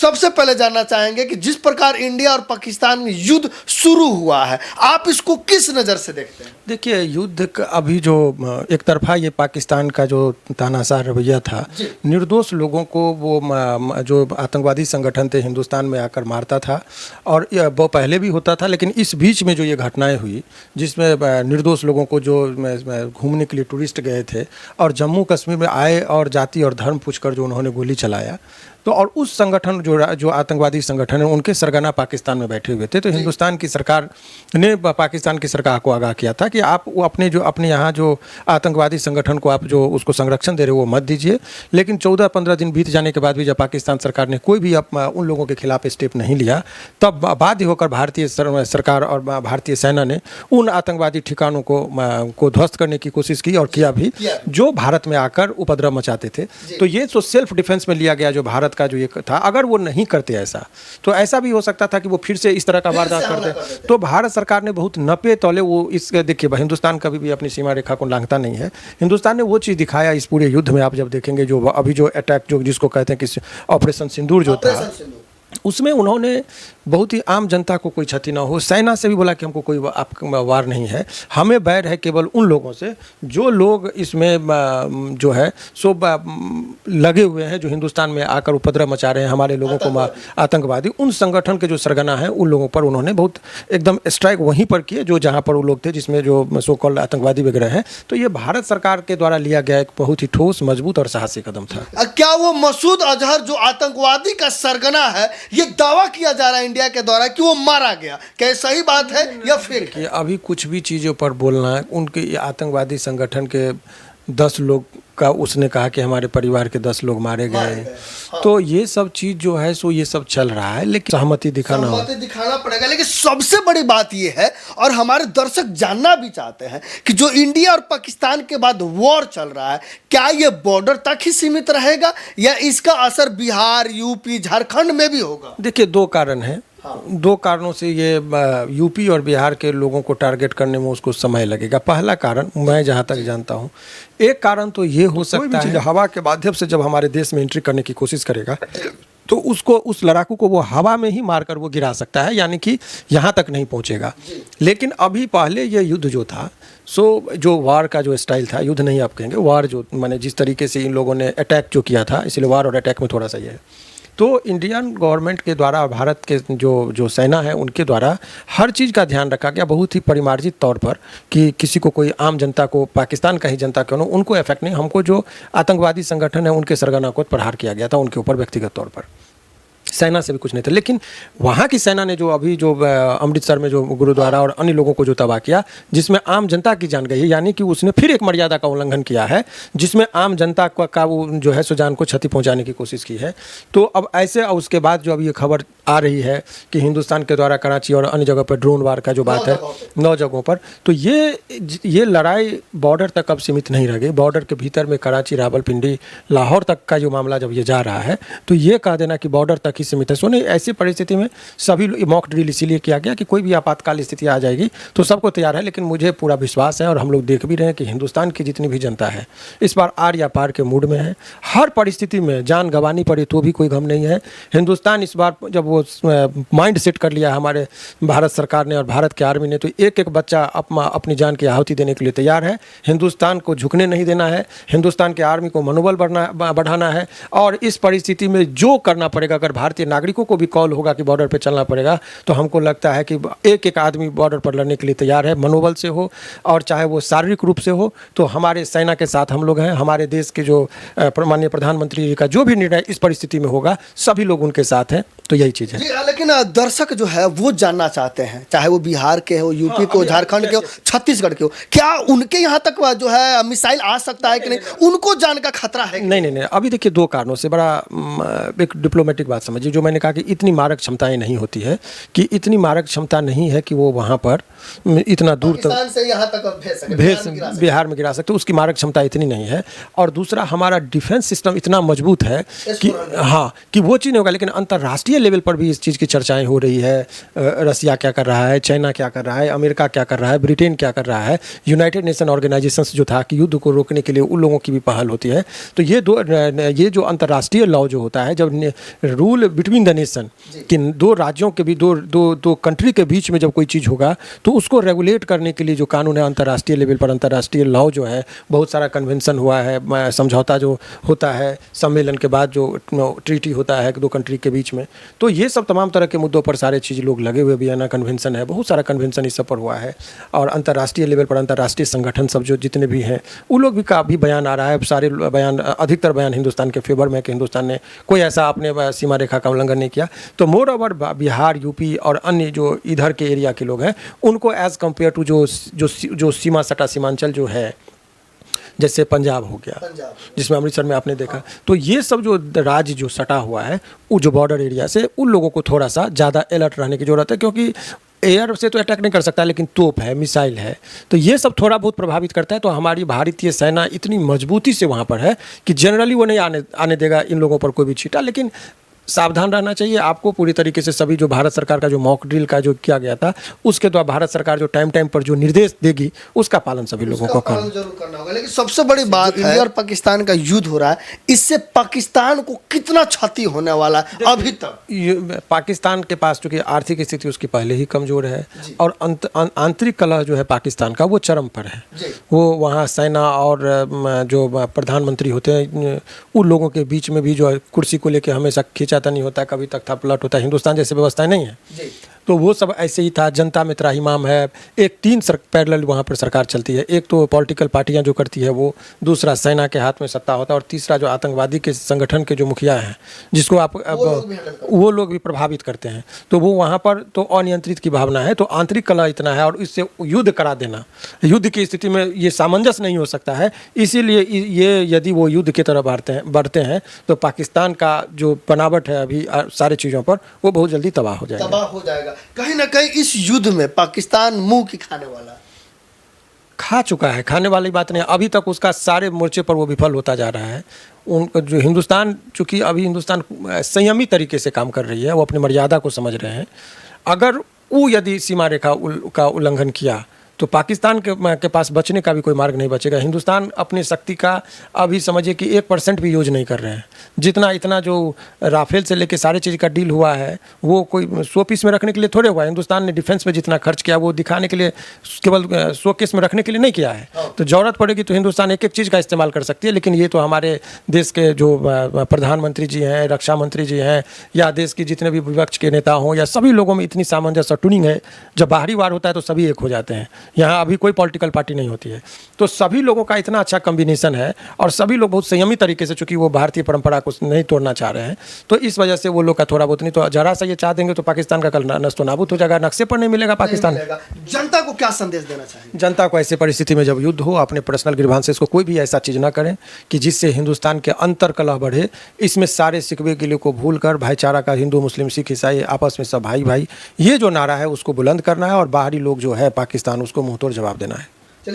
सबसे पहले जानना चाहेंगे कि जिस प्रकार इंडिया और पाकिस्तान में युद्ध शुरू हुआ है, आप इसको किस नज़र से देखते हैं? देखिए, युद्ध अभी जो एक तरफा ये पाकिस्तान का जो तानाशाह रवैया था, निर्दोष लोगों को वो जो आतंकवादी संगठन थे हिंदुस्तान में आकर मारता था, और वो पहले भी होता था, लेकिन इस बीच में जो ये घटनाएं हुई जिसमें निर्दोष लोगों को जो घूमने के लिए टूरिस्ट गए थे और जम्मू कश्मीर में आए और जाति और धर्म पूछकर जो उन्होंने गोली चलाया, तो और उस संगठन जो आतंकवादी संगठन है उनके सरगना पाकिस्तान में बैठे हुए थे। तो हिंदुस्तान की सरकार ने पाकिस्तान की सरकार को आगाह किया था कि आप वो अपने यहाँ जो आतंकवादी संगठन को आप जो उसको संरक्षण दे रहे हो वो मत दीजिए। लेकिन 14-15 दिन बीत जाने के बाद भी जब पाकिस्तान सरकार ने कोई भी उन लोगों के खिलाफ स्टेप नहीं लिया, तब बाध्य होकर भारतीय सरकार और भारतीय सेना ने उन आतंकवादी ठिकानों को ध्वस्त करने की कोशिश की और किया भी, जो भारत में आकर उपद्रव मचाते थे। तो ये तो सेल्फ डिफेंस में लिया गया जो भारत का जो ये था। अगर वो नहीं करते ऐसा, तो ऐसा भी हो सकता था कि वो फिर से इस तरह का वारदात करते। तो भारत सरकार ने बहुत नपे तौले वो देखिए, हिंदुस्तान कभी भी अपनी सीमा रेखा को लांघता नहीं है। हिंदुस्तान ने वो चीज़ दिखाया इस पूरे युद्ध में। आप जब देखेंगे जो अभी जो अटैक जो जिसको कहते हैं कि ऑपरेशन सिंदूर जो था, उसमें उन्होंने बहुत ही आम जनता को कोई क्षति ना हो, सेना से भी बोला कि हमको कोई वार नहीं है, हमें बैर है केवल उन लोगों से जो लोग इसमें जो है सो लगे हुए हैं, जो हिंदुस्तान में आकर उपद्रव मचा रहे हैं हमारे लोगों को, आतंकवादी, उन संगठन के जो सरगना हैं उन लोगों पर उन्होंने बहुत एकदम स्ट्राइक वहीं पर किए जो जहाँ पर वो लोग थे जिसमें जो सो कॉल्ड आतंकवादी वगैरह हैं। तो ये भारत सरकार के द्वारा लिया गया एक बहुत ही ठोस, मजबूत और साहसी कदम था। क्या वो मसूद अजहर जो आतंकवादी का सरगना है, ये दावा किया जा रहा है इंडिया के द्वारा कि वो मारा गया, क्या सही बात है या फिर? कि अभी कुछ भी चीज़ों पर बोलना है, उनके आतंकवादी संगठन के 10 लोग का उसने कहा कि हमारे परिवार के 10 लोग मारे गए। हाँ। तो ये सब चीज़ जो है सो ये सब चल रहा है, लेकिन सहमति दिखाना पड़ेगा। लेकिन सबसे बड़ी बात ये है, और हमारे दर्शक जानना भी चाहते हैं कि जो इंडिया और पाकिस्तान के बाद वॉर चल रहा है, क्या ये बॉर्डर तक ही सीमित रहेगा या इसका असर बिहार, यूपी, झारखंड में भी होगा? देखिए, 2 कारण हैं। हाँ। 2 कारणों से ये यूपी और बिहार के लोगों को टारगेट करने में उसको समय लगेगा। पहला कारण, मैं जहाँ तक जानता हूँ, एक कारण तो ये हो सकता है हवा के माध्यम से जब हमारे देश में एंट्री करने की कोशिश करेगा तो उसको, उस लड़ाकू को वो हवा में ही मारकर वो गिरा सकता है, यानी कि यहाँ तक नहीं पहुँचेगा। लेकिन अभी पहले ये युद्ध जो था, सो जो वार का जो स्टाइल था, युद्ध नहीं आप कहेंगे, वार जो माने जिस तरीके से इन लोगों ने अटैक जो किया था, इसलिए वार और अटैक में थोड़ा सा ये है। तो इंडियन गवर्नमेंट के द्वारा, भारत के जो सेना है उनके द्वारा हर चीज़ का ध्यान रखा गया बहुत ही परिमार्जित तौर पर, कि किसी को, कोई आम जनता को, पाकिस्तान का ही जनता क्यों न, उनको इफेक्ट नहीं, हमको जो आतंकवादी संगठन है उनके सरगना को प्रहार किया गया था उनके ऊपर व्यक्तिगत तौर पर। सेना से भी कुछ नहीं था। लेकिन वहाँ की सेना ने जो अभी जो अमृतसर में जो गुरुद्वारा और अन्य लोगों को जो तबाह किया, जिसमें आम जनता की जान गई है, यानी कि उसने फिर एक मर्यादा का उल्लंघन किया है, जिसमें आम जनता का वो जो है सो जान को क्षति पहुंचाने की कोशिश की है। तो अब ऐसे, उसके बाद जो अभी ये खबर आ रही है कि हिंदुस्तान के द्वारा कराची और अन्य जगह पर ड्रोन वार का जो बात है 9 जगहों पर, तो ये लड़ाई बॉर्डर तक अब सीमित नहीं रह गई। बॉर्डर के भीतर में कराची, रावलपिंडी, लाहौर तक का जो मामला जब ये जा रहा है, तो ये कह देना कि बॉर्डर तक सीमित है, सोने ऐसी परिस्थिति में सभी मॉक ड्रिल इसीलिए किया गया कि कोई भी आपातकाल स्थिति आ जाएगी तो सबको तैयार है। लेकिन मुझे पूरा विश्वास है और हम लोग देख भी रहे हैं कि हिंदुस्तान की जितनी भी जनता है इस बार आर या पार के मूड में है। हर परिस्थिति में जान गंवानी पड़े तो भी कोई गम नहीं है। हिंदुस्तान इस बार जब वो माइंड सेट कर लिया हमारे भारत सरकार ने और भारत के आर्मी ने, तो एक एक बच्चा अपनी जान की आहुति देने के लिए तैयार है। हिंदुस्तान को झुकने नहीं देना है, हिंदुस्तान के आर्मी को मनोबल बढ़ाना है। और इस परिस्थिति में जो करना पड़ेगा, अगर भारतीय नागरिकों को भी कॉल होगा कि बॉर्डर पर चलना पड़ेगा, तो हमको लगता है कि एक एक आदमी बॉर्डर पर लड़ने के लिए तैयार है, मनोबल से हो और चाहे वो शारीरिक रूप से हो। तो हमारे सेना के साथ हम लोग हैं। हमारे देश के जो माननीय प्रधानमंत्री जी का जो भी निर्णय इस परिस्थिति में होगा, सभी लोग उनके साथ हैं। तो यही चीज़ है। लेकिन दर्शक जो है वो जानना चाहते हैं, चाहे वो बिहार के हो, यूपी को, झारखंड के हो, छत्तीसगढ़ के हो, क्या उनके यहाँ तक जो है मिसाइल आ सकता है कि नहीं, उनको जान का खतरा है? नहीं। अभी देखिए, 2 कारणों से बड़ा एक डिप्लोमेटिक बात समझिए, जो मैंने कहा कि इतनी मारक क्षमताएं नहीं होती है, कि इतनी मारक क्षमता नहीं है कि वो वहाँ पर इतना दूर तक से यहाँ तक बिहार में गिरा सकते, उसकी मारक क्षमता इतनी नहीं है। और दूसरा, हमारा डिफेंस सिस्टम इतना मजबूत है कि हाँ, कि वो चीज़ नहीं होगा। लेकिन अंतर्राष्ट्रीय लेवल पर पर भी इस चीज़ की चर्चाएं हो रही है। रसिया क्या कर रहा है, चाइना क्या कर रहा है, अमेरिका क्या कर रहा है, ब्रिटेन क्या कर रहा है, यूनाइटेड नेशन ऑर्गेनाइजेशंस जो था कि युद्ध को रोकने के लिए उन लोगों की भी पहल होती है। तो ये जो अंतर्राष्ट्रीय लॉ जो होता है, जब रूल बिटवीन द नेशन कि दो राज्यों के भी दो कंट्री के बीच में जब कोई चीज़ होगा तो उसको रेगुलेट करने के लिए जो कानून है अंतर्राष्ट्रीय लेवल पर, अंतर्राष्ट्रीय लॉ जो है, बहुत सारा कन्वेंशन हुआ है, समझौता जो होता है सम्मेलन के बाद जो ट्रीटी होता है दो कंट्री के बीच में, तो ये सब तमाम तरह के मुद्दों पर सारे चीज़ लोग लगे हुए। वियना कन्वेंशन है, बहुत सारा कन्वेंशन इस सब पर हुआ है। और अंतर्राष्ट्रीय लेवल पर अंतर्राष्ट्रीय संगठन सब जो जितने भी हैं उन लोग भी का भी बयान आ रहा है। सारे बयान, अधिकतर बयान हिंदुस्तान के फेवर में कि हिंदुस्तान ने कोई ऐसा अपने सीमा रेखा का उल्लंघन नहीं किया। तो मोर ओवर बिहार, यूपी और अन्य जो इधर के एरिया के लोग हैं उनको एज़ कम्पेयर टू जो सीमा सटा सीमांचल जो है, जैसे पंजाब हो गया, जिसमें अमृतसर में आपने देखा, तो ये सब जो राज्य जो सटा हुआ है वो जो बॉर्डर एरिया से, उन लोगों को थोड़ा सा ज़्यादा अलर्ट रहने की ज़रूरत है, क्योंकि एयर से तो अटैक नहीं कर सकता लेकिन तोप है, मिसाइल है, तो ये सब थोड़ा बहुत प्रभावित करता है। तो हमारी भारतीय सेना इतनी मजबूती से वहाँ पर है कि जनरली वो नहीं आने देगा इन लोगों पर कोई भी छीटा। लेकिन सावधान रहना चाहिए आपको पूरी तरीके से। सभी जो भारत सरकार का जो मॉक ड्रिल का जो किया गया था उसके द्वारा भारत सरकार जो टाइम पर जो निर्देश देगी उसका पालन सभी लोगों को जरूर करना होगा। लेकिन सबसे बड़ी बात, इंडिया और पाकिस्तान का युद्ध हो रहा है, इससे पाकिस्तान को कितना क्षति होने वाला है अभी तक? पाकिस्तान के पास चूंकि आर्थिक स्थिति उसकी पहले ही कमजोर है और आंतरिक कलह जो है पाकिस्तान का वो चरम पर है। वो वहाँ सेना और जो प्रधानमंत्री होते हैं उन लोगों के बीच में भी जो कुर्सी को लेकर हमेशा खींचाता नहीं होता, कभी तक था पलट होता है। हिंदुस्तान जैसे व्यवस्थाएं नहीं है तो वो सब ऐसे ही था। जनता में त्राहिमाम है। एक तीन पैरेलल वहाँ पर सरकार चलती है। एक तो पॉलिटिकल पार्टियां जो करती है वो, दूसरा सेना के हाथ में सत्ता होता है और तीसरा जो आतंकवादी के संगठन के जो मुखिया हैं जिसको आप वो लोग भी प्रभावित करते हैं। तो वो वहाँ पर तो अनियंत्रित की भावना है। तो आंतरिक कलह इतना है और इससे युद्ध करा देना, युद्ध की स्थिति में ये सामंजस्य नहीं हो सकता है। इसीलिए ये यदि वो युद्ध की तरफ बढ़ते हैं तो पाकिस्तान का जो बनावट है अभी सारी चीज़ों पर वो बहुत जल्दी तबाह हो जाएगा। कहीं ना कहीं इस युद्ध में पाकिस्तान मुंह की खाने वाला खा चुका है। खाने वाली बात नहीं, अभी तक उसका सारे मोर्चे पर वो विफल होता जा रहा है। उनका जो हिंदुस्तान, चूँकि अभी हिंदुस्तान संयमी तरीके से काम कर रही है, वो अपनी मर्यादा को समझ रहे हैं। अगर वो यदि सीमा रेखा का उल्लंघन किया तो पाकिस्तान के पास बचने का भी कोई मार्ग नहीं बचेगा। हिंदुस्तान अपनी शक्ति का अभी समझिए कि 1% भी यूज नहीं कर रहे हैं। इतना जो राफेल से लेके सारे चीज़ का डील हुआ है वो कोई 100 पीस में रखने के लिए थोड़े हुआ है। हिंदुस्तान ने डिफेंस में जितना खर्च किया वो दिखाने के लिए, केवल 100 केस में रखने के लिए नहीं किया है। तो ज़रूरत पड़ेगी तो हिंदुस्तान एक चीज़ का इस्तेमाल कर सकती है। लेकिन ये तो हमारे देश के जो प्रधानमंत्री जी हैं, रक्षा मंत्री जी हैं, या देश की जितने भी विपक्ष के नेता हों, या सभी लोगों में इतनी सामंजस्य ट्यूनिंग है। जब बाहरी वार होता है तो सभी एक हो जाते हैं। यहाँ अभी कोई पॉलिटिकल पार्टी नहीं होती है। तो सभी लोगों का इतना अच्छा कॉम्बिनेशन है और सभी लोग बहुत संयमी तरीके से, चूंकि वो भारतीय परंपरा को नहीं तोड़ना चाह रहे हैं, तो इस वजह से वो लोग का थोड़ा बहुत नहीं तो जरा सा ये चाह देंगे तो पाकिस्तान का कल नस्तो नाबूद हो जाएगा, नक्शे पर नहीं मिलेगा पाकिस्तान। जनता को क्या संदेश देना चाहिए? जनता को ऐसे परिस्थिति में जब युद्ध हो अपने पर्सनल ग्रीवांसेस को कोई भी ऐसा चीज़ ना करें कि जिससे हिंदुस्तान के अंतर कलह बढ़े। इसमें सारे सिकवे गिले को भूल कर भाईचारा का, हिंदू मुस्लिम सिख ईसाई आपस में सब भाई भाई, ये जो नारा है उसको बुलंद करना है और बाहरी लोग जो है पाकिस्तान उसको मुंहतोड़ जवाब देना है।